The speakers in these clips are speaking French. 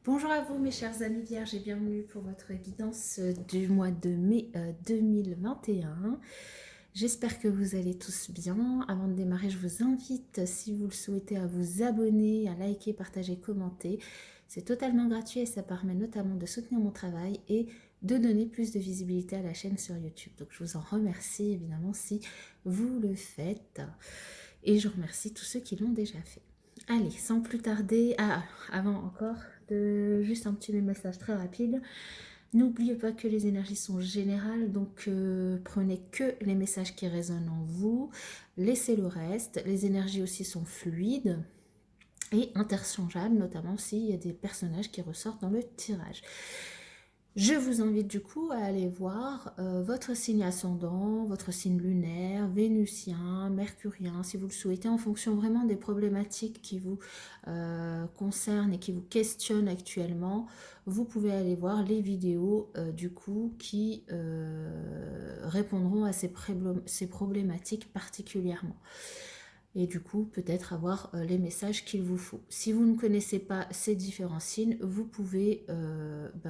Bonjour à vous mes chers amis vierges et bienvenue pour votre guidance du mois de mai 2021. J'espère que vous allez tous bien. Avant de démarrer, je vous invite, si vous le souhaitez, à vous abonner, à liker, partager, commenter. C'est totalement gratuit et ça permet notamment de soutenir mon travail et de donner plus de visibilité à la chaîne sur YouTube. Donc je vous en remercie évidemment si vous le faites. Et je remercie tous ceux qui l'ont déjà fait. Allez, sans plus tarder, avant encore, juste un petit message très rapide. N'oubliez pas que les énergies sont générales, donc prenez que les messages qui résonnent en vous, laissez le reste. Les énergies aussi sont fluides et interchangeables, notamment s'il y a des personnages qui ressortent dans le tirage. Je vous invite du coup à aller voir votre signe ascendant, votre signe lunaire, vénusien, mercurien, si vous le souhaitez, en fonction vraiment des problématiques qui vous concernent et qui vous questionnent actuellement. Vous pouvez aller voir les vidéos du coup qui répondront à ces problématiques particulièrement. Et du coup, peut-être avoir les messages qu'il vous faut. Si vous ne connaissez pas ces différents signes, vous pouvez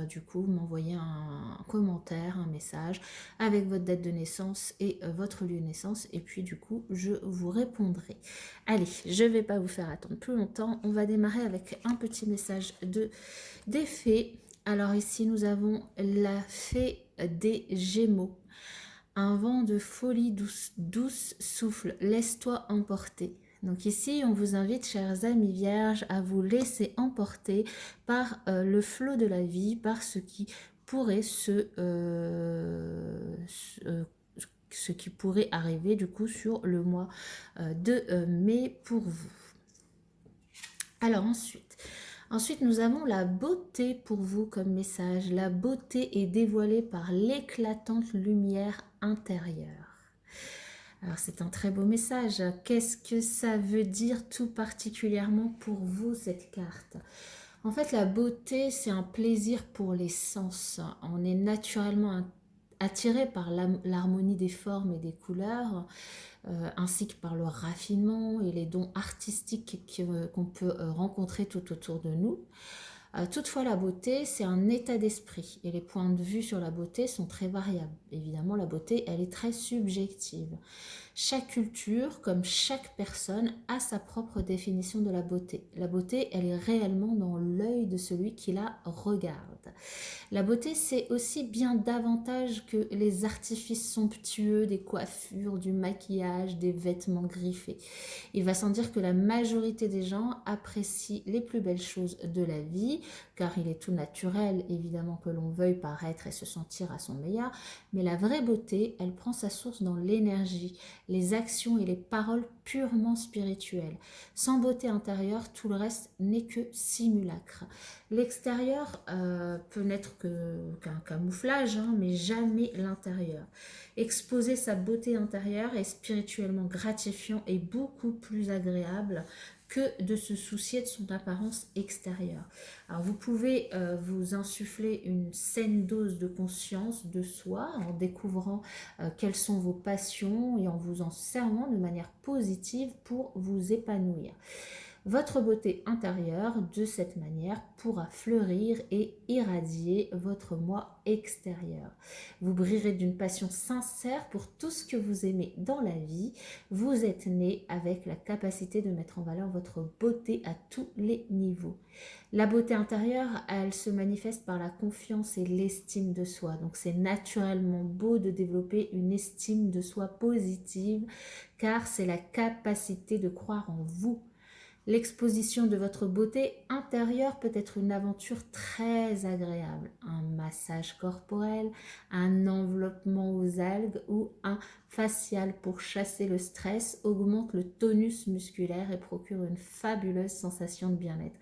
du coup m'envoyer un commentaire, un message avec votre date de naissance et votre lieu de naissance. Et puis du coup, je vous répondrai. Allez, je ne vais pas vous faire attendre plus longtemps. On va démarrer avec un petit message des fées. Alors ici, nous avons la fée des Gémeaux. Un vent de folie douce souffle, laisse-toi emporter. Donc ici, on vous invite, chers amis vierges, à vous laisser emporter par le flot de la vie, par ce qui pourrait ce qui pourrait arriver du coup sur le mois de mai pour vous. Alors ensuite, nous avons la beauté pour vous comme message. La beauté est dévoilée par l'éclatante lumière intérieure. Alors c'est un très beau message. Qu'est-ce que ça veut dire tout particulièrement pour vous cette carte? En fait, la beauté, c'est un plaisir pour les sens. On est naturellement attiré par l'harmonie des formes et des couleurs, ainsi que par le raffinement et les dons artistiques qu'on peut rencontrer tout autour de nous. Toutefois, la beauté, c'est un état d'esprit et les points de vue sur la beauté sont très variables. Évidemment, la beauté, elle est très subjective. Chaque culture, comme chaque personne, a sa propre définition de la beauté. La beauté, elle est réellement dans l'œil de celui qui la regarde. La beauté, c'est aussi bien davantage que les artifices somptueux, des coiffures, du maquillage, des vêtements griffés. Il va sans dire que la majorité des gens apprécient les plus belles choses de la vie, car il est tout naturel, évidemment, que l'on veuille paraître et se sentir à son meilleur, mais la vraie beauté, elle prend sa source dans l'énergie, les actions et les paroles purement spirituelles. Sans beauté intérieure, tout le reste n'est que simulacre. L'extérieur peut n'être qu'un camouflage, mais jamais l'intérieur. Exposer sa beauté intérieure est spirituellement gratifiant et beaucoup plus agréable que de se soucier de son apparence extérieure. Alors vous pouvez vous insuffler une saine dose de conscience de soi en découvrant quelles sont vos passions et en vous en servant de manière positive pour vous épanouir. Votre beauté intérieure, de cette manière, pourra fleurir et irradier votre moi extérieur. Vous brillerez d'une passion sincère pour tout ce que vous aimez dans la vie. Vous êtes né avec la capacité de mettre en valeur votre beauté à tous les niveaux. La beauté intérieure, elle se manifeste par la confiance et l'estime de soi. Donc c'est naturellement beau de développer une estime de soi positive, car c'est la capacité de croire en vous. L'exposition de votre beauté intérieure peut être une aventure très agréable. Un massage corporel, un enveloppement aux algues ou un facial pour chasser le stress augmente le tonus musculaire et procure une fabuleuse sensation de bien-être.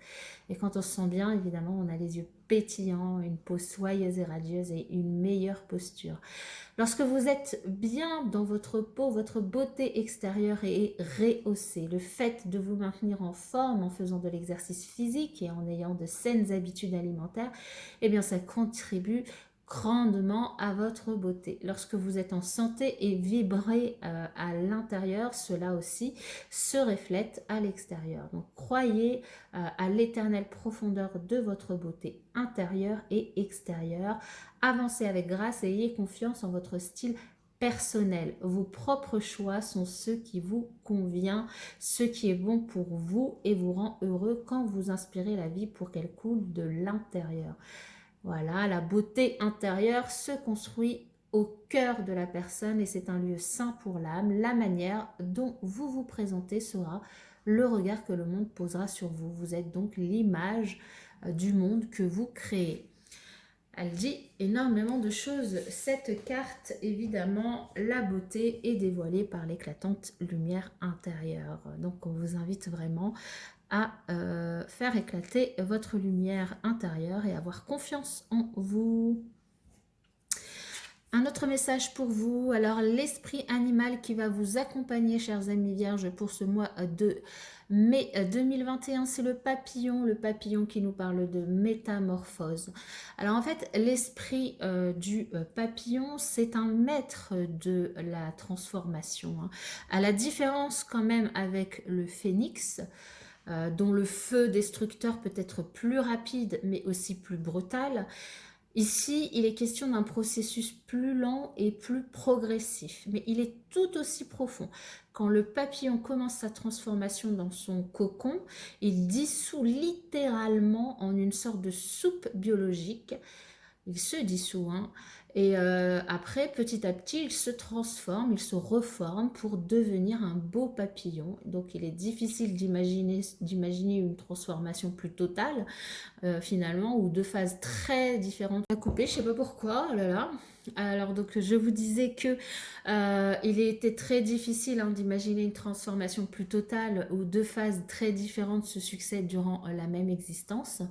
Et quand on se sent bien, évidemment, on a les yeux pétillants, une peau soyeuse et radieuse et une meilleure posture. Lorsque vous êtes bien dans votre peau, votre beauté extérieure est rehaussée. Le fait de vous maintenir en forme en faisant de l'exercice physique et en ayant de saines habitudes alimentaires, eh bien ça contribue grandement à votre beauté. Lorsque vous êtes en santé et vibrez à l'intérieur, cela aussi se reflète à l'extérieur. Donc croyez à l'éternelle profondeur de votre beauté intérieure et extérieure. Avancez avec grâce et ayez confiance en votre style personnel. Vos propres choix sont ceux qui vous convient, ce qui est bon pour vous et vous rend heureux quand vous inspirez la vie pour qu'elle coule de l'intérieur. Voilà, la beauté intérieure se construit au cœur de la personne et c'est un lieu sain pour l'âme. La manière dont vous vous présentez sera le regard que le monde posera sur vous. Vous êtes donc l'image du monde que vous créez. Elle dit énormément de choses. Cette carte, évidemment, la beauté est dévoilée par l'éclatante lumière intérieure. Donc, on vous invite vraiment à faire éclater votre lumière intérieure et avoir confiance en vous. Un autre message pour vous, alors l'esprit animal qui va vous accompagner, chers amis vierges, pour ce mois de mai 2021, c'est le papillon qui nous parle de métamorphose. Alors en fait, l'esprit du papillon, c'est un maître de la transformation, hein. À la différence quand même avec le phénix, dont le feu destructeur peut être plus rapide mais aussi plus brutal. Ici, il est question d'un processus plus lent et plus progressif, mais il est tout aussi profond. Quand le papillon commence sa transformation dans son cocon, il dissout littéralement en une sorte de soupe biologique. Il se dissout, hein. Et après, petit à petit, il se transforme, il se reforme pour devenir un beau papillon. Donc, il est difficile d'imaginer une transformation plus totale, finalement, ou deux phases très différentes à couper. Je sais pas pourquoi, oh là là. Alors, donc, je vous disais que il était très difficile, hein, d'imaginer une transformation plus totale où deux phases très différentes se succèdent durant la même existence.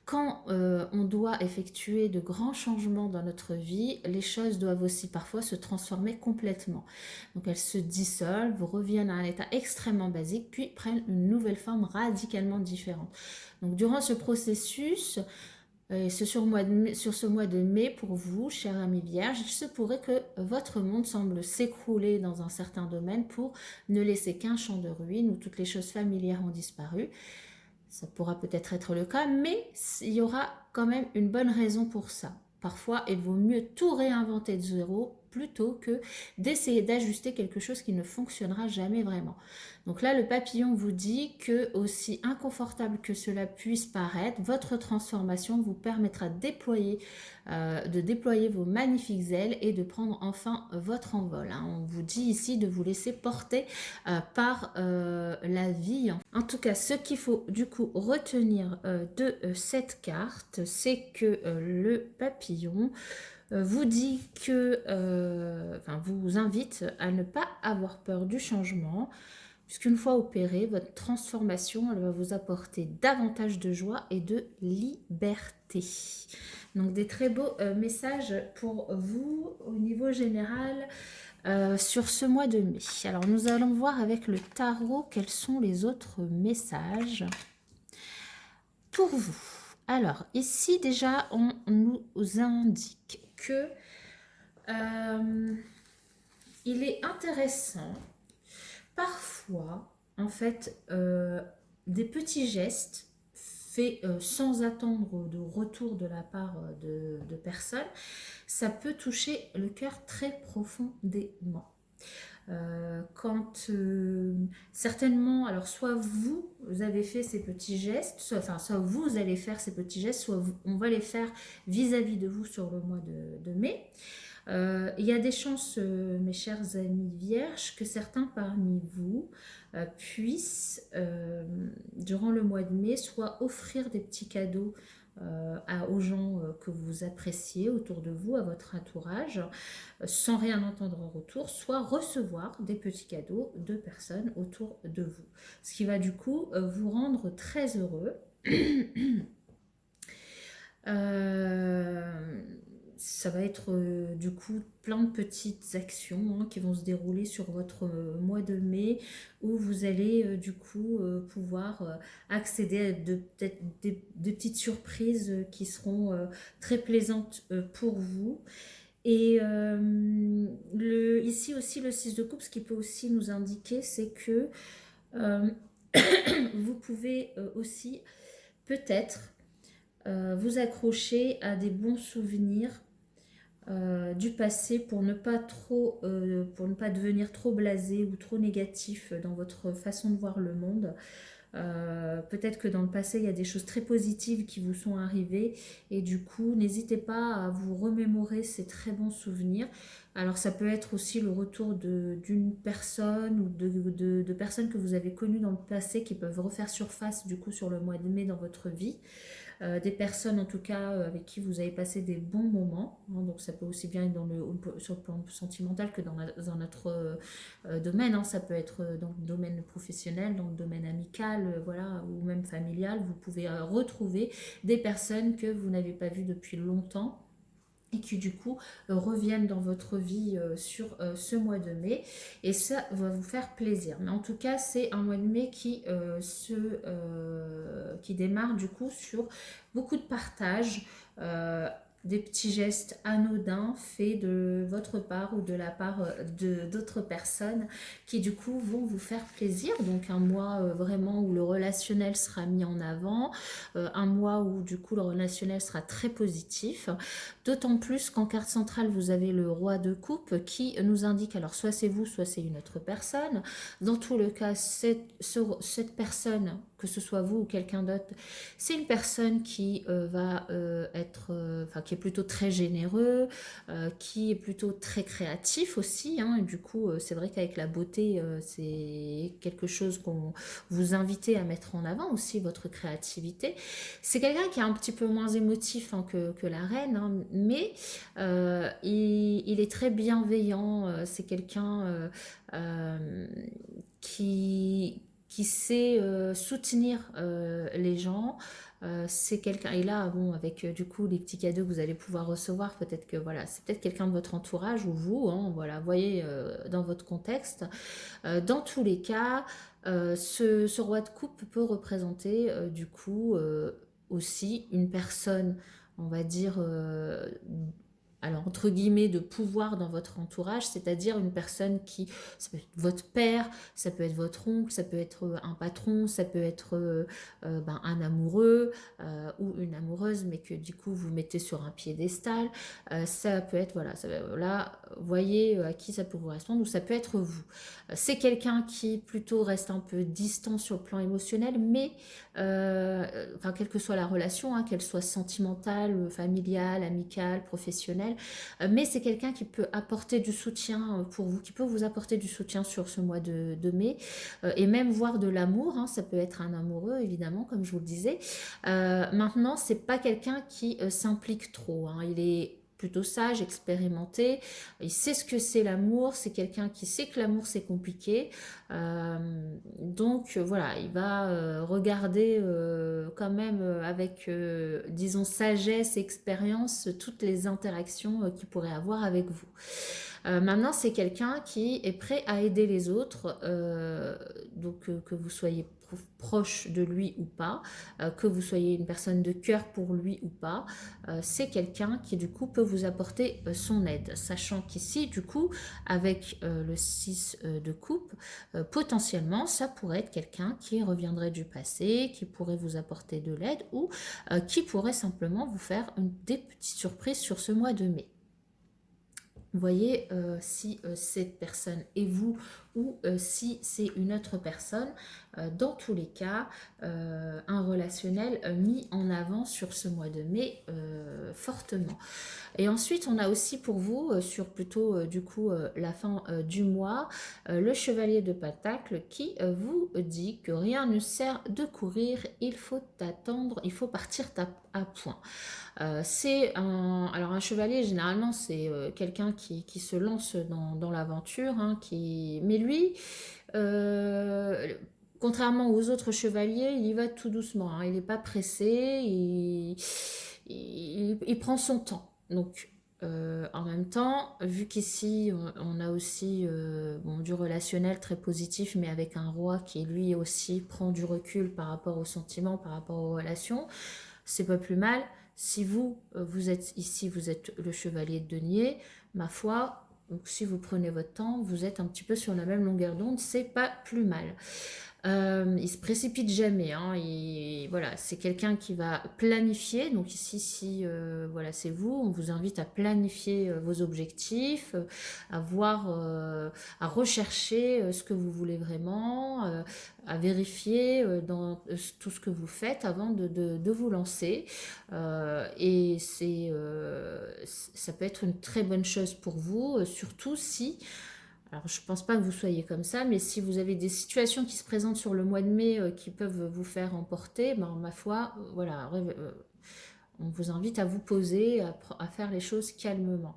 Quand on doit effectuer de grands changements dans notre vie, les choses doivent aussi parfois se transformer complètement. Donc elles se dissolvent, reviennent à un état extrêmement basique, puis prennent une nouvelle forme radicalement différente. Donc durant ce processus, sur ce mois de mai, pour vous, chers amis vierges, il se pourrait que votre monde semble s'écrouler dans un certain domaine pour ne laisser qu'un champ de ruines où toutes les choses familières ont disparu. Ça pourra peut-être être le cas, mais il y aura quand même une bonne raison pour ça. Parfois, il vaut mieux tout réinventer de zéro plutôt que d'essayer d'ajuster quelque chose qui ne fonctionnera jamais vraiment. Donc là, le papillon vous dit que, aussi inconfortable que cela puisse paraître, votre transformation vous permettra de déployer vos magnifiques ailes et de prendre enfin votre envol, hein. On vous dit ici de vous laisser porter par la vie. En tout cas, ce qu'il faut du coup retenir de cette carte, c'est que le papillon vous dit que, vous invite à ne pas avoir peur du changement, puisqu'une fois opérée, votre transformation, elle va vous apporter davantage de joie et de liberté. Donc des très beaux messages pour vous au niveau général sur ce mois de mai. Alors nous allons voir avec le tarot quels sont les autres messages pour vous. Alors ici déjà on nous indique que il est intéressant parfois en fait des petits gestes faits sans attendre de retour de la part de personnes, ça peut toucher le cœur très profondément. Quand certainement, alors soit vous avez fait ces petits gestes, soit vous allez faire ces petits gestes, soit on va les faire vis-à-vis de vous sur le mois de mai. Il y a des chances, mes chers amis vierges, que certains parmi vous puissent, durant le mois de mai, soit offrir des petits cadeaux aux gens que vous appréciez autour de vous, à votre entourage, sans rien entendre en retour, soit recevoir des petits cadeaux de personnes autour de vous. Ce qui va du coup vous rendre très heureux. ça va être du coup plein de petites actions qui vont se dérouler sur votre mois de mai où vous allez du coup pouvoir accéder à peut-être des petites surprises qui seront très plaisantes pour vous. Et ici aussi le 6 de coupe, ce qui peut aussi nous indiquer, c'est que euh, vous pouvez aussi peut-être vous accrocher à des bons souvenirs du passé pour ne pas devenir trop blasé ou trop négatif dans votre façon de voir le monde. Peut-être que dans le passé, il y a des choses très positives qui vous sont arrivées et du coup, n'hésitez pas à vous remémorer ces très bons souvenirs. Alors ça peut être aussi le retour d'une personne ou de personnes que vous avez connues dans le passé qui peuvent refaire surface du coup sur le mois de mai dans votre vie. Des personnes en tout cas avec qui vous avez passé des bons moments, hein, donc ça peut aussi bien être sur le plan sentimental que dans notre domaine, hein, ça peut être dans le domaine professionnel, dans le domaine amical, voilà, ou même familial, vous pouvez retrouver des personnes que vous n'avez pas vues depuis longtemps et qui du coup reviennent dans votre vie sur ce mois de mai et ça va vous faire plaisir. Mais en tout cas c'est un mois de mai qui démarre du coup sur beaucoup de partage, des petits gestes anodins faits de votre part ou de la part d'autres personnes qui du coup vont vous faire plaisir. Donc un mois vraiment où le relationnel sera mis en avant, un mois où du coup le relationnel sera très positif. D'autant plus qu'en carte centrale, vous avez le roi de coupe qui nous indique, alors soit c'est vous, soit c'est une autre personne. Dans tout le cas, cette personne, que ce soit vous ou quelqu'un d'autre, c'est une personne qui va être, enfin qui est plutôt très généreux, qui est plutôt très créatif aussi, hein, et du coup, c'est vrai qu'avec la beauté, c'est quelque chose qu'on vous invite à mettre en avant aussi, votre créativité. C'est quelqu'un qui est un petit peu moins émotif hein, que la reine, hein, mais il est très bienveillant. C'est quelqu'un qui sait soutenir les gens. C'est quelqu'un, et là, bon, avec du coup les petits cadeaux que vous allez pouvoir recevoir, peut-être que voilà, c'est peut-être quelqu'un de votre entourage ou vous, hein, voilà, voyez dans votre contexte. Dans tous les cas, ce roi de coupe peut représenter du coup aussi une personne, on va dire, alors entre guillemets, de pouvoir dans votre entourage, c'est-à-dire une personne qui, ça peut être votre père, ça peut être votre oncle, ça peut être un patron, ça peut être un amoureux ou une amoureuse, mais que du coup vous mettez sur un piédestal. Ça peut être, voilà, là, voyez à qui ça peut correspondre, ou ça peut être vous. C'est quelqu'un qui plutôt reste un peu distant sur le plan émotionnel, mais enfin, quelle que soit la relation, hein, qu'elle soit sentimentale, familiale, amicale, professionnelle, mais c'est quelqu'un qui peut apporter du soutien pour vous, qui peut vous apporter du soutien sur ce mois de mai, et même voir de l'amour, hein, ça peut être un amoureux, évidemment, comme je vous le disais. Maintenant, c'est pas quelqu'un qui s'implique trop, hein, il est plutôt sage, expérimenté, il sait ce que c'est l'amour, c'est quelqu'un qui sait que l'amour c'est compliqué, donc voilà, il va regarder quand même avec, disons, sagesse, expérience, toutes les interactions qu'il pourrait avoir avec vous. Maintenant, c'est quelqu'un qui est prêt à aider les autres, donc que vous soyez proche de lui ou pas, que vous soyez une personne de cœur pour lui ou pas, c'est quelqu'un qui du coup peut vous apporter son aide, sachant qu'ici du coup avec le 6 de coupe, potentiellement ça pourrait être quelqu'un qui reviendrait du passé, qui pourrait vous apporter de l'aide ou qui pourrait simplement vous faire des petites surprises sur ce mois de mai. Voyez si cette personne est vous ou si c'est une autre personne. Dans tous les cas, un relationnel mis en avant sur ce mois de mai fortement. Et ensuite, on a aussi pour vous, sur plutôt du coup la fin du mois, le chevalier de Pentacle qui vous dit que rien ne sert de courir, il faut attendre, il faut partir à point. Alors un chevalier, généralement, c'est quelqu'un qui se lance dans l'aventure, hein, mais lui, euh, contrairement aux autres chevaliers, il y va tout doucement, hein, il n'est pas pressé, il prend son temps. Donc, en même temps, vu qu'ici, on a aussi bon, du relationnel très positif, mais avec un roi qui lui aussi prend du recul par rapport aux sentiments, par rapport aux relations, c'est pas plus mal. Si vous, vous êtes ici, vous êtes le chevalier de denier, ma foi, donc si vous prenez votre temps, vous êtes un petit peu sur la même longueur d'onde, c'est pas plus mal. Il se précipite jamais, hein, voilà, c'est quelqu'un qui va planifier. Donc ici, si voilà, c'est vous, on vous invite à planifier vos objectifs, à voir, à rechercher ce que vous voulez vraiment, à vérifier dans tout ce que vous faites avant de vous lancer. Et ça peut être une très bonne chose pour vous, surtout si alors, je ne pense pas que vous soyez comme ça, mais si vous avez des situations qui se présentent sur le mois de mai qui peuvent vous faire emporter, ben, ma foi, voilà, on vous invite à vous poser, à faire les choses calmement.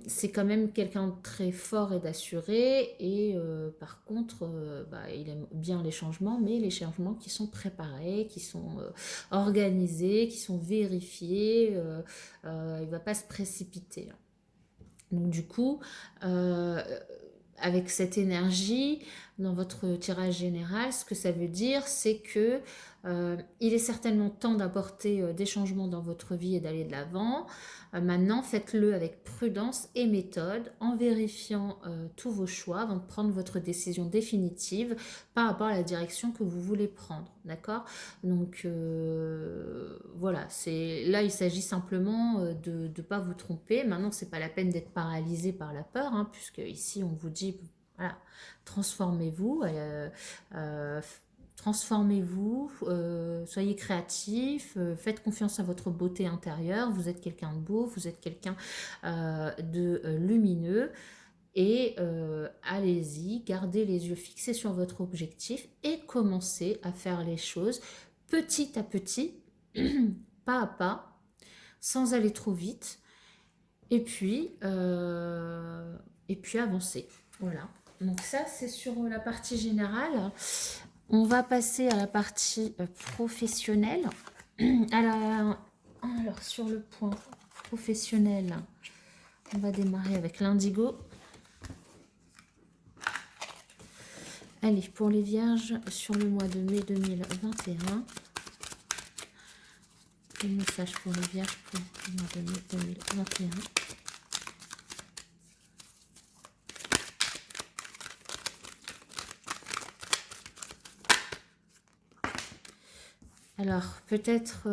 C'est quand même quelqu'un de très fort et d'assuré, et par contre, bah, il aime bien les changements, mais les changements qui sont préparés, qui sont organisés, qui sont vérifiés, il ne va pas se précipiter. Donc du coup, euh, avec cette énergie, dans votre tirage général, ce que ça veut dire, c'est que il est certainement temps d'apporter des changements dans votre vie et d'aller de l'avant. Maintenant, faites-le avec prudence et méthode, en vérifiant tous vos choix avant de prendre votre décision définitive par rapport à la direction que vous voulez prendre. D'accord? Donc voilà, là il s'agit simplement de ne pas vous tromper. Maintenant, c'est pas la peine d'être paralysé par la peur, hein, puisque ici on vous dit voilà, transformez-vous, euh, transformez-vous, soyez créatif, faites confiance à votre beauté intérieure. Vous êtes quelqu'un de beau, vous êtes quelqu'un de lumineux. Et allez-y, gardez les yeux fixés sur votre objectif et commencez à faire les choses petit à petit, pas à pas, sans aller trop vite. Et puis, avancer. Voilà. Donc ça, c'est sur la partie générale. On va passer à la partie professionnelle. Alors, sur le point professionnel, on va démarrer avec l'indigo. Allez, pour les vierges, sur le mois de mai 2021, le message pour les vierges pour le mois de mai 2021. Alors, peut-être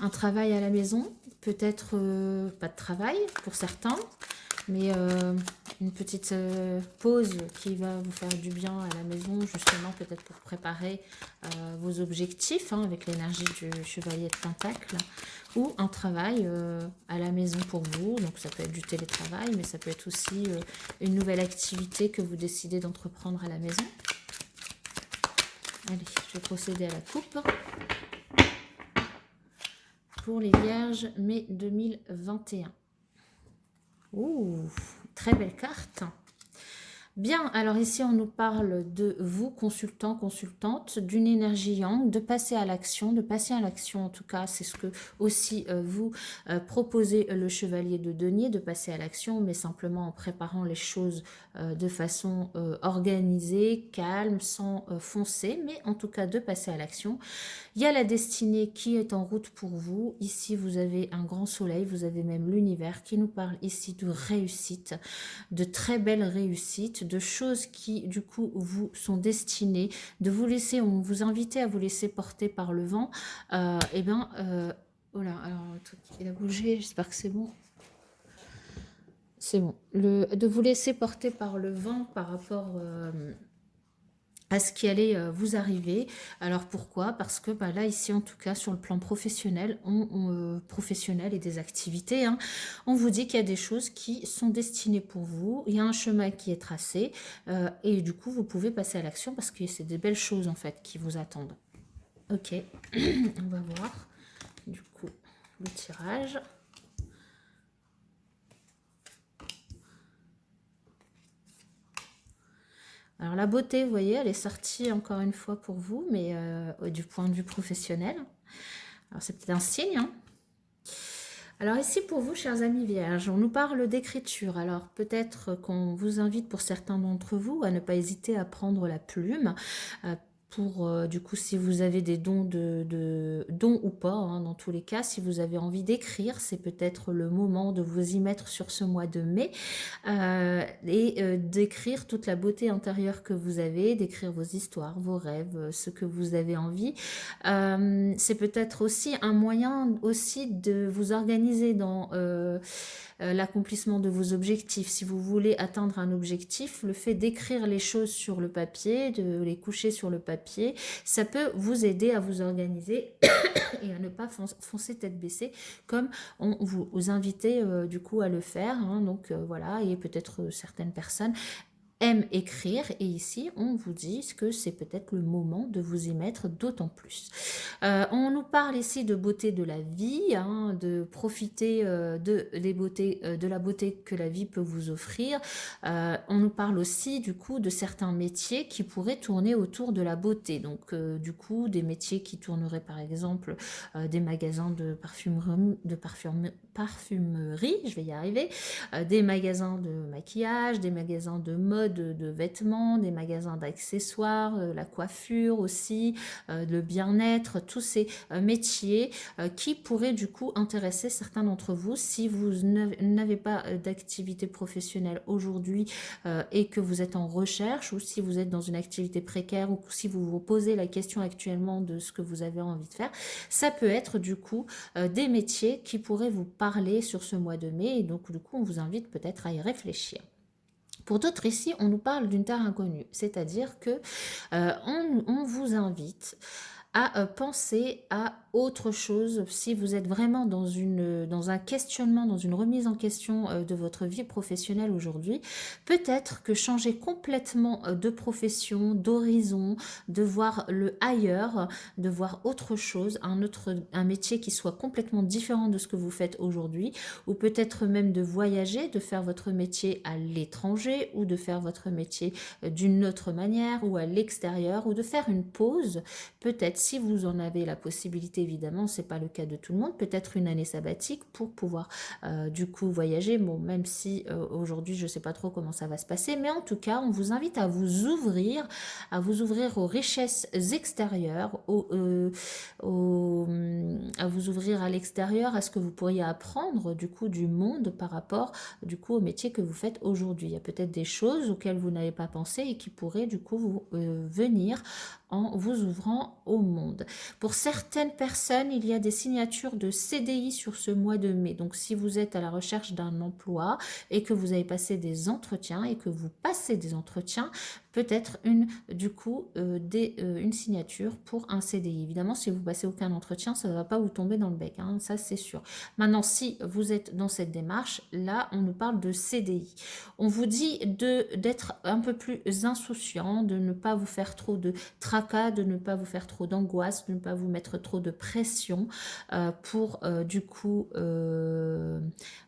un travail à la maison, peut-être pas de travail pour certains, mais une petite pause qui va vous faire du bien à la maison, justement peut-être pour préparer vos objectifs avec l'énergie du chevalier de Pentacle, ou un travail à la maison pour vous. Donc ça peut être du télétravail, mais ça peut être aussi une nouvelle activité que vous décidez d'entreprendre à la maison. Allez, je vais procéder à la coupe. Pour les vierges, mai 2021. Ouh, très belle carte. Bien, alors ici on nous parle de vous, consultants, consultantes, d'une énergie yang, de passer à l'action, en tout cas, c'est ce que aussi vous proposez le chevalier de denier, de passer à l'action, mais simplement en préparant les choses de façon organisée, calme, sans foncer, mais en tout cas de passer à l'action. Il y a la destinée qui est en route pour vous. Ici, vous avez un grand soleil, vous avez même l'univers qui nous parle ici de réussite, de très belles réussites, de choses qui, du coup, vous sont destinées, de vous laisser, on vous invite à vous laisser porter par le vent. Oh là, alors, le truc, il a bougé, j'espère que c'est bon. C'est bon. De vous laisser porter par le vent par rapport à ce qui allait vous arriver. Alors pourquoi? Parce que là ici en tout cas sur le plan professionnel, professionnel et des activités, on vous dit qu'il y a des choses qui sont destinées pour vous, il y a un chemin qui est tracé et du coup vous pouvez passer à l'action parce que c'est des belles choses en fait qui vous attendent. Ok, on va voir du coup le tirage. Alors la beauté, vous voyez, elle est sortie encore une fois pour vous, mais du point de vue professionnel. Alors c'est peut-être un signe. Alors ici pour vous, chers amis vierges, on nous parle d'écriture. Alors peut-être qu'on vous invite pour certains d'entre vous à ne pas hésiter à prendre la plume. Pour du coup, si vous avez des dons dons ou pas, hein, dans tous les cas, si vous avez envie d'écrire, c'est peut-être le moment de vous y mettre sur ce mois de mai et d'écrire toute la beauté intérieure que vous avez, d'écrire vos histoires, vos rêves, ce que vous avez envie. C'est peut-être aussi un moyen aussi de vous organiser dans l'accomplissement de vos objectifs. Si vous voulez atteindre un objectif, le fait d'écrire les choses sur le papier, de les coucher sur le papier, ça peut vous aider à vous organiser et à ne pas foncer tête baissée comme on vous invitait du coup à le faire. Hein. Donc voilà, et peut-être certaines personnes aime écrire et ici on vous dit que c'est peut-être le moment de vous y mettre d'autant plus. On nous parle ici de beauté de la vie, hein, de profiter de la beauté que la vie peut vous offrir. On nous parle aussi du coup de certains métiers qui pourraient tourner autour de la beauté. Donc du coup des métiers qui tourneraient par exemple des magasins de parfumerie, je vais y arriver, des magasins de maquillage, des magasins de mode, de vêtements, des magasins d'accessoires, la coiffure aussi, le bien-être, tous ces métiers qui pourraient du coup intéresser certains d'entre vous si vous n'avez pas d'activité professionnelle aujourd'hui et que vous êtes en recherche ou si vous êtes dans une activité précaire ou si vous vous posez la question actuellement de ce que vous avez envie de faire. Ça peut être du coup des métiers qui pourraient vous parler sur ce mois de mai et donc du coup on vous invite peut-être à y réfléchir. Pour d'autres ici, on nous parle d'une terre inconnue, c'est-à-dire que on vous invite à penser à autre chose si vous êtes vraiment dans un questionnement, dans une remise en question de votre vie professionnelle aujourd'hui. Peut-être que changer complètement de profession, d'horizon, de voir le ailleurs, de voir autre chose, un métier qui soit complètement différent de ce que vous faites aujourd'hui, ou peut-être même de voyager, de faire votre métier à l'étranger, ou de faire votre métier d'une autre manière, ou à l'extérieur, ou de faire une pause. Peut-être, si vous en avez la possibilité, évidemment, c'est pas le cas de tout le monde, peut-être une année sabbatique pour pouvoir du coup voyager. Bon, même si aujourd'hui, je sais pas trop comment ça va se passer, mais en tout cas, on vous invite à vous ouvrir aux richesses extérieures, à vous ouvrir à l'extérieur, à ce que vous pourriez apprendre du coup du monde par rapport du coup au métier que vous faites aujourd'hui. Il y a peut-être des choses auxquelles vous n'avez pas pensé et qui pourraient du coup vous venir en vous ouvrant au monde. Pour certaines personnes, il y a des signatures de CDI sur ce mois de mai. Donc si vous êtes à la recherche d'un emploi et que vous avez passé des entretiens et que vous passez des entretiens, peut-être une signature pour un CDI. Évidemment, si vous passez aucun entretien, ça ne va pas vous tomber dans le bec, hein, ça c'est sûr. Maintenant, si vous êtes dans cette démarche, là, on nous parle de CDI. On vous dit d'être un peu plus insouciant, de ne pas vous faire trop de tracas, de ne pas vous faire trop d'angoisse, de ne pas vous mettre trop de pression pour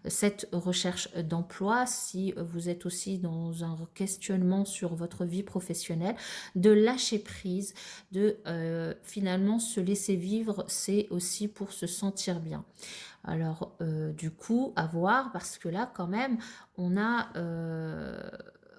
cette recherche d'emploi. Si vous êtes aussi dans un questionnement sur votre vie professionnelle, de lâcher prise, de finalement se laisser vivre, c'est aussi pour se sentir bien. Alors du coup, à voir, parce que là quand même, on a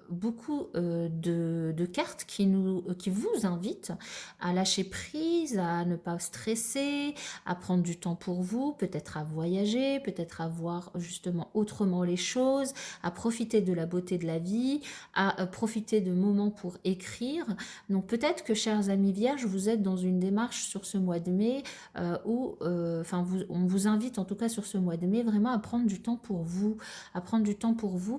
beaucoup de cartes qui vous invitent à lâcher prise, à ne pas stresser, à prendre du temps pour vous, peut-être à voyager, peut-être à voir justement autrement les choses, à profiter de la beauté de la vie, à profiter de moments pour écrire. Donc peut-être que, chers amis vierges, vous êtes dans une démarche sur ce mois de mai où, on vous invite en tout cas sur ce mois de mai vraiment à prendre du temps pour vous,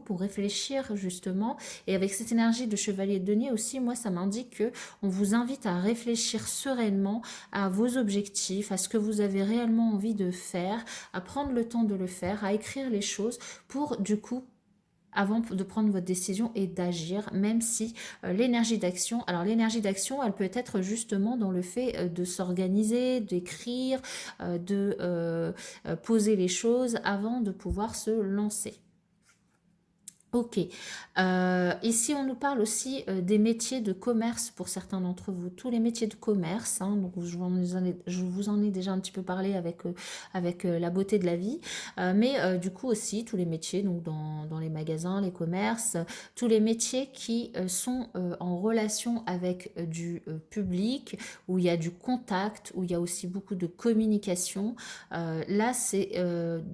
pour réfléchir justement. Et avec cette énergie de chevalier de denier aussi, moi, ça m'indique que on vous invite à réfléchir sereinement à vos objectifs, à ce que vous avez réellement envie de faire, à prendre le temps de le faire, à écrire les choses pour, du coup, avant de prendre votre décision et d'agir, même si l'énergie d'action, alors l'énergie d'action, elle peut être justement dans le fait de s'organiser, d'écrire, de poser les choses avant de pouvoir se lancer. Ok. Ici, on nous parle aussi des métiers de commerce pour certains d'entre vous. Tous les métiers de commerce, hein, donc je vous en ai déjà un petit peu parlé avec la beauté de la vie, mais du coup aussi tous les métiers donc dans les magasins, les commerces, tous les métiers qui sont en relation avec du public, où il y a du contact, où il y a aussi beaucoup de communication. Là, c'est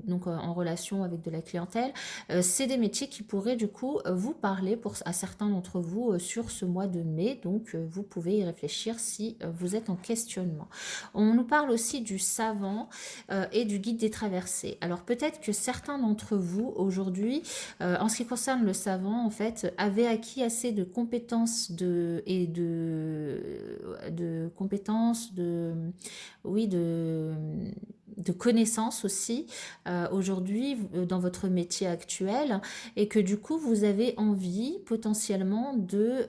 donc en relation avec de la clientèle. C'est des métiers qui pourraient du coup vous parler à certains d'entre vous sur ce mois de mai, donc vous pouvez y réfléchir si vous êtes en questionnement. On nous parle aussi du savant et du guide des traversées. Alors peut-être que certains d'entre vous aujourd'hui, en ce qui concerne le savant, en fait, avaient acquis assez de compétences de compétences, oui, de connaissances aussi aujourd'hui dans votre métier actuel et que du coup vous avez envie potentiellement de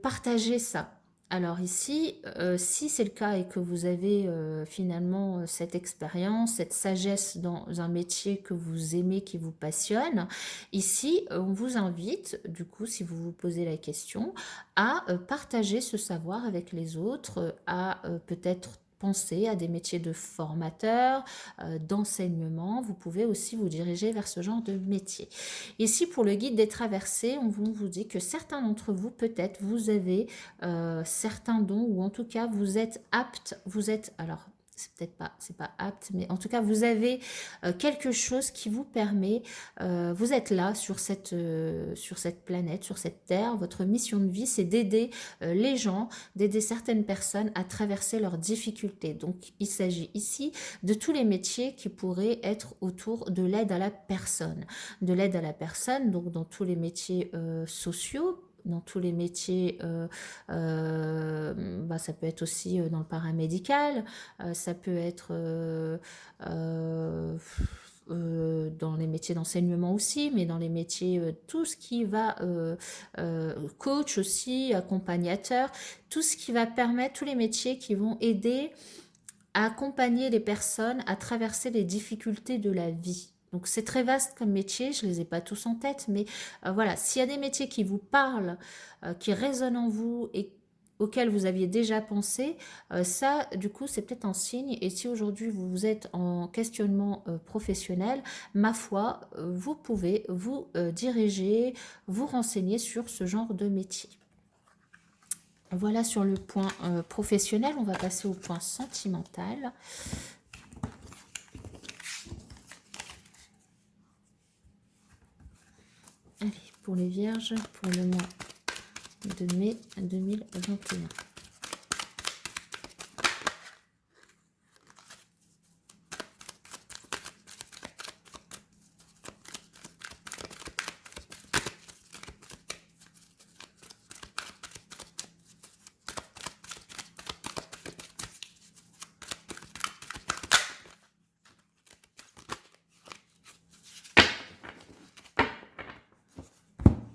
partager ça. Alors ici, si c'est le cas et que vous avez finalement cette expérience, cette sagesse dans un métier que vous aimez, qui vous passionne, ici, on vous invite, du coup, si vous vous posez la question, à partager ce savoir avec les autres, à peut-être penser à des métiers de formateur, d'enseignement. Vous pouvez aussi vous diriger vers ce genre de métier. Ici, pour le guide des traversées, on vous dit que certains d'entre vous, peut-être, vous avez certains dons, ou en tout cas, vous êtes apte, vous êtes, alors, c'est pas apte, mais en tout cas, vous avez quelque chose qui vous permet, vous êtes là sur cette planète, sur cette terre, votre mission de vie, c'est d'aider les gens, d'aider certaines personnes à traverser leurs difficultés. Donc, il s'agit ici de tous les métiers qui pourraient être autour de l'aide à la personne. De l'aide à la personne, donc dans tous les métiers sociaux, dans tous les métiers, ça peut être aussi dans le paramédical, ça peut être dans les métiers d'enseignement aussi, mais dans les métiers, tout ce qui va, coach aussi, accompagnateur, tout ce qui va permettre, tous les métiers qui vont aider à accompagner les personnes à traverser les difficultés de la vie. Donc c'est très vaste comme métier, je ne les ai pas tous en tête, mais voilà, s'il y a des métiers qui vous parlent, qui résonnent en vous et auxquels vous aviez déjà pensé, ça du coup c'est peut-être un signe. Et si aujourd'hui vous êtes en questionnement professionnel, ma foi, vous pouvez vous diriger, vous renseigner sur ce genre de métier. Voilà sur le point professionnel, on va passer au point sentimental. Allez, pour les vierges, pour le mois de mai 2021.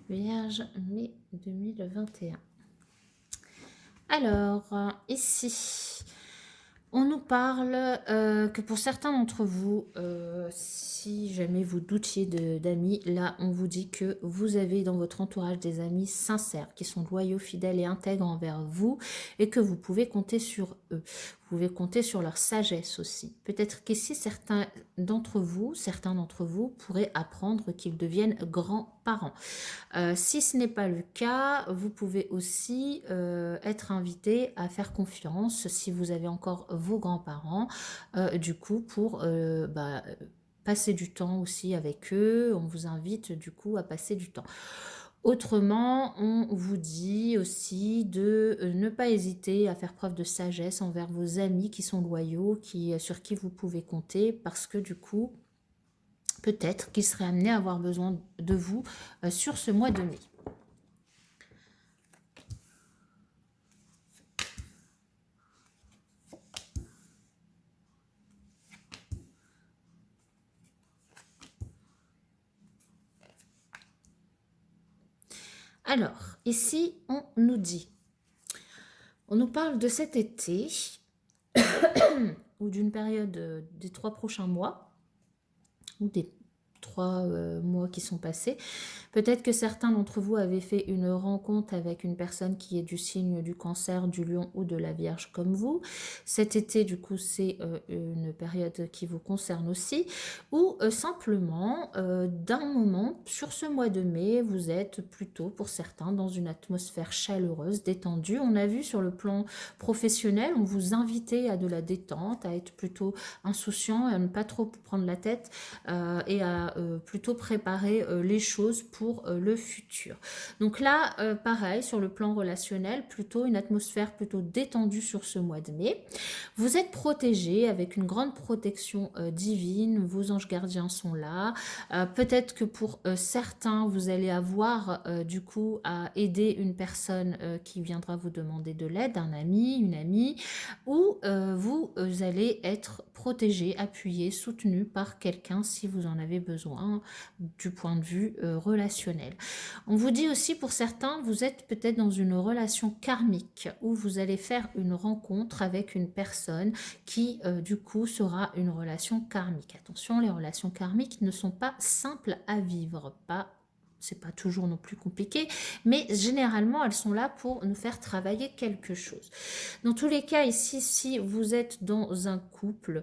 Vierge, mai 2021. Alors, ici, on nous parle que pour certains d'entre vous, si jamais vous doutiez d'amis, là, on vous dit que vous avez dans votre entourage des amis sincères, qui sont loyaux, fidèles et intègres envers vous, et que vous pouvez compter sur eux. Vous pouvez compter sur leur sagesse aussi. Peut-être qu'ici, certains d'entre vous pourraient apprendre qu'ils deviennent grands-parents. Si ce n'est pas le cas, vous pouvez aussi être invité à faire confiance si vous avez encore vos grands-parents, du coup, pour passer du temps aussi avec eux. On vous invite du coup à passer du temps. Autrement, on vous dit aussi de ne pas hésiter à faire preuve de sagesse envers vos amis qui sont loyaux, sur qui vous pouvez compter, parce que du coup, peut-être qu'ils seraient amenés à avoir besoin de vous sur ce mois de mai. Alors, ici, on nous parle de cet été, ou d'une période des 3 prochains mois, ou des mois qui sont passés. Peut-être que certains d'entre vous avaient fait une rencontre avec une personne qui est du signe du Cancer, du Lion ou de la Vierge comme vous. Cet été, du coup, c'est une période qui vous concerne aussi. Ou simplement, d'un moment, sur ce mois de mai, vous êtes plutôt, pour certains, dans une atmosphère chaleureuse, détendue. On a vu sur le plan professionnel, on vous invitait à de la détente, à être plutôt insouciant, à ne pas trop prendre la tête et à plutôt préparer les choses pour le futur. Donc là, pareil, sur le plan relationnel, plutôt une atmosphère plutôt détendue sur ce mois de mai. Vous êtes protégé avec une grande protection divine, vos anges gardiens sont là. Peut-être que pour certains, vous allez avoir du coup à aider une personne qui viendra vous demander de l'aide, un ami, une amie, ou vous allez être protégé, appuyé, soutenu par quelqu'un si vous en avez besoin du point de vue relationnel. On vous dit aussi pour certains, vous êtes peut-être dans une relation karmique où vous allez faire une rencontre avec une personne qui du coup sera une relation karmique. Attention, les relations karmiques ne sont pas simples à vivre, c'est pas toujours non plus compliqué, mais généralement elles sont là pour nous faire travailler quelque chose. Dans tous les cas, ici, si vous êtes dans un couple,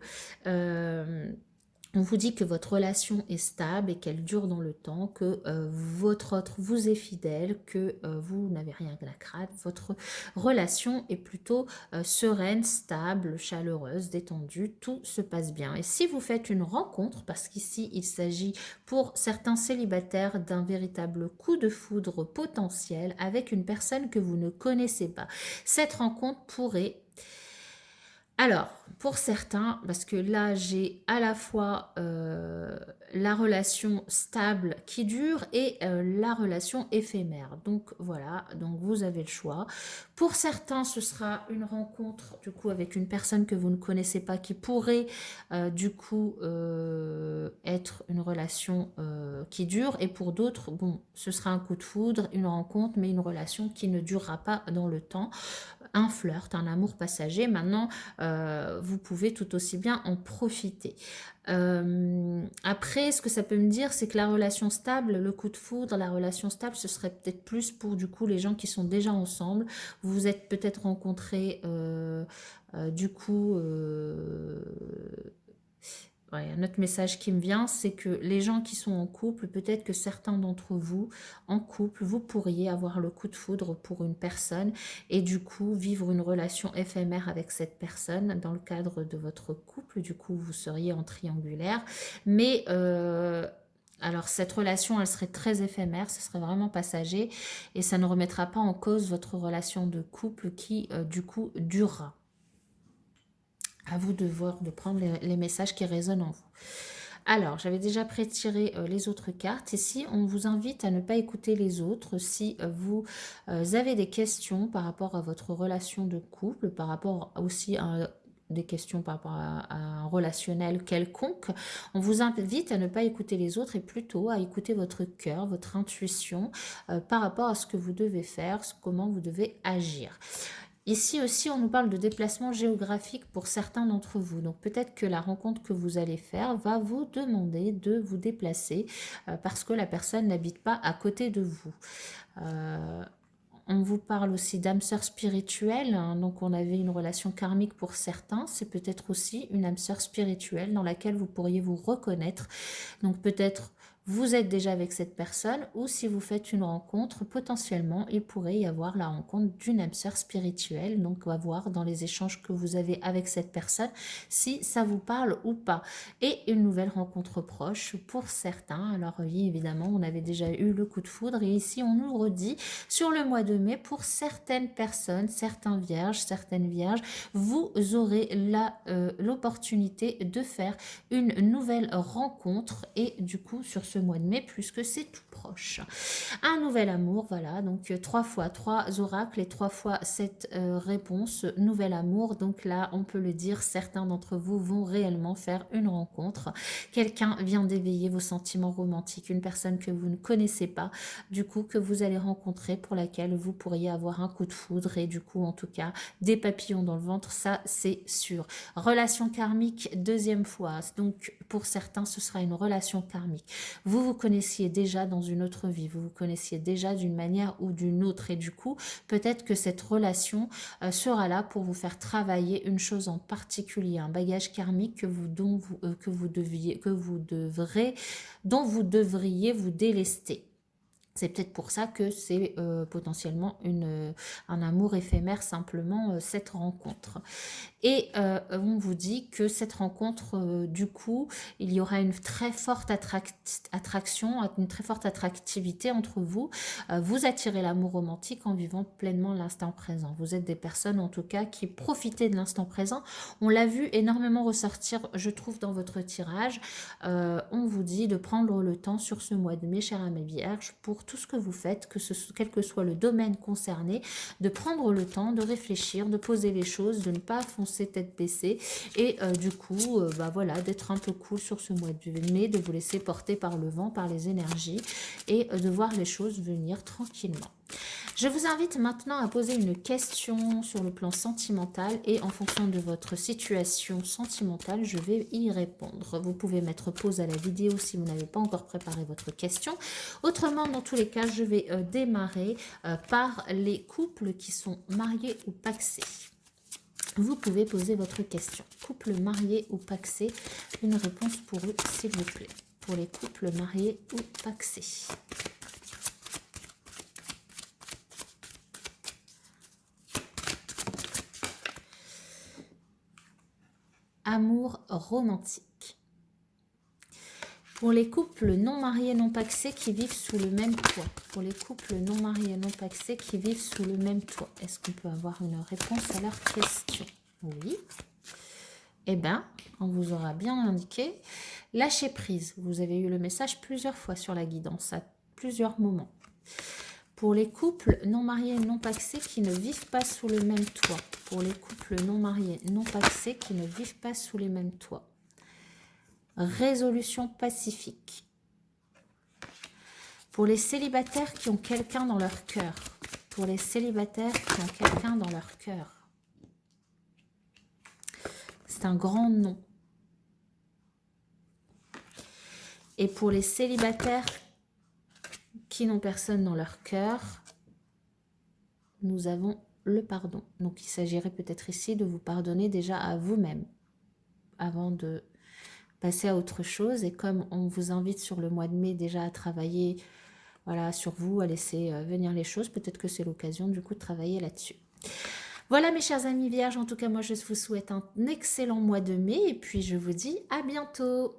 on vous dit que votre relation est stable et qu'elle dure dans le temps, que votre autre vous est fidèle, que vous n'avez rien à craindre. Votre relation est plutôt sereine, stable, chaleureuse, détendue. Tout se passe bien. Et si vous faites une rencontre, parce qu'ici il s'agit pour certains célibataires d'un véritable coup de foudre potentiel avec une personne que vous ne connaissez pas, cette rencontre pourrait... Alors, pour certains, parce que là, j'ai à la fois la relation stable qui dure et la relation éphémère. Donc voilà, donc vous avez le choix. Pour certains, ce sera une rencontre du coup avec une personne que vous ne connaissez pas qui pourrait du coup être une relation qui dure. Et pour d'autres, bon, ce sera un coup de foudre, une rencontre, mais une relation qui ne durera pas dans le temps. Un flirt, un amour passager. Maintenant, vous pouvez tout aussi bien en profiter. Après, ce que ça peut me dire, c'est que la relation stable, le coup de foudre, la relation stable, ce serait peut-être plus pour du coup les gens qui sont déjà ensemble. Vous vous êtes peut-être rencontrés du coup ouais, un autre message qui me vient, c'est que les gens qui sont en couple, peut-être que certains d'entre vous, en couple, vous pourriez avoir le coup de foudre pour une personne et du coup vivre une relation éphémère avec cette personne dans le cadre de votre couple. Du coup, vous seriez en triangulaire. Mais alors cette relation, elle serait très éphémère, ce serait vraiment passager et ça ne remettra pas en cause votre relation de couple qui du coup durera. À vous de voir, de prendre les messages qui résonnent en vous. Alors, j'avais déjà prétiré les autres cartes. Ici, on vous invite à ne pas écouter les autres si vous avez des questions par rapport à votre relation de couple, par rapport aussi à des questions par rapport à un relationnel quelconque. On vous invite à ne pas écouter les autres et plutôt à écouter votre cœur, votre intuition par rapport à ce que vous devez faire, comment vous devez agir. Ici aussi, on nous parle de déplacement géographique pour certains d'entre vous. Donc peut-être que la rencontre que vous allez faire va vous demander de vous déplacer parce que la personne n'habite pas à côté de vous. On vous parle aussi d'âme sœur spirituelle, hein, donc on avait une relation karmique pour certains, c'est peut-être aussi une âme sœur spirituelle dans laquelle vous pourriez vous reconnaître. Donc peut-être vous êtes déjà avec cette personne ou si vous faites une rencontre, potentiellement il pourrait y avoir la rencontre d'une âme sœur spirituelle. Donc on va voir dans les échanges que vous avez avec cette personne si ça vous parle ou pas. Et une nouvelle rencontre proche pour certains. Alors oui, évidemment, on avait déjà eu le coup de foudre et ici on nous redit sur le mois de mai pour certaines personnes, certaines vierges, vous aurez l'opportunité de faire une nouvelle rencontre et du coup sur ce ce mois de mai puisque c'est tout proche. Un nouvel amour, voilà, donc 3 fois 3 oracles et 3 fois cette réponse, nouvel amour. Donc là, on peut le dire, certains d'entre vous vont réellement faire une rencontre. Quelqu'un vient d'éveiller vos sentiments romantiques, une personne que vous ne connaissez pas, du coup, que vous allez rencontrer, pour laquelle vous pourriez avoir un coup de foudre et du coup, en tout cas, des papillons dans le ventre, ça c'est sûr. Relation karmique, deuxième fois. Donc, pour certains, ce sera une relation karmique. Vous vous connaissiez déjà dans une autre vie, vous vous connaissiez déjà d'une manière ou d'une autre et du coup, peut-être que cette relation sera là pour vous faire travailler une chose en particulier, un bagage karmique dont vous devriez vous délester. C'est peut-être pour ça que c'est potentiellement un amour éphémère, simplement cette rencontre. Et on vous dit que cette rencontre, du coup, il y aura une très forte attraction, une très forte attractivité entre vous. Vous attirez l'amour romantique en vivant pleinement l'instant présent. Vous êtes des personnes, en tout cas, qui profitez de l'instant présent. On l'a vu énormément ressortir, je trouve, dans votre tirage. On vous dit de prendre le temps sur ce mois de mai, chère âme vierge, pour tout ce que vous faites, quel que soit le domaine concerné, de prendre le temps de réfléchir, de poser les choses, de ne pas foncer tête baissée et du coup voilà, d'être un peu cool sur ce mois de mai, de vous laisser porter par le vent, par les énergies et de voir les choses venir tranquillement. Je vous invite maintenant à poser une question sur le plan sentimental et en fonction de votre situation sentimentale, je vais y répondre. Vous pouvez mettre pause à la vidéo si vous n'avez pas encore préparé votre question. Autrement, dans tous les cas, je vais démarrer par les couples qui sont mariés ou pacsés. Vous pouvez poser votre question. Couple marié ou pacsé, une réponse pour eux, s'il vous plaît. Pour les couples mariés ou pacsés. Amour romantique. Pour les couples non mariés, non pacsés qui vivent sous le même toit. Pour les couples non mariés, non pacsés qui vivent sous le même toit. Est-ce qu'on peut avoir une réponse à leur question? Oui. Eh bien, on vous aura bien indiqué. Lâcher prise. Vous avez eu le message plusieurs fois sur la guidance, à plusieurs moments. Pour les couples non mariés, non pacsés qui ne vivent pas sous le même toit. Pour les couples non mariés, non pacsés qui ne vivent pas sous les mêmes toits. Résolution pacifique. Pour les célibataires qui ont quelqu'un dans leur cœur. Pour les célibataires qui ont quelqu'un dans leur cœur. C'est un grand non. Et pour les célibataires qui n'ont personne dans leur cœur, nous avons le pardon. Donc il s'agirait peut-être ici de vous pardonner déjà à vous-même avant de passer à autre chose. Et comme on vous invite sur le mois de mai déjà à travailler voilà, sur vous, à laisser venir les choses, peut-être que c'est l'occasion du coup de travailler là-dessus. Voilà mes chers amis vierges, en tout cas moi je vous souhaite un excellent mois de mai et puis je vous dis à bientôt.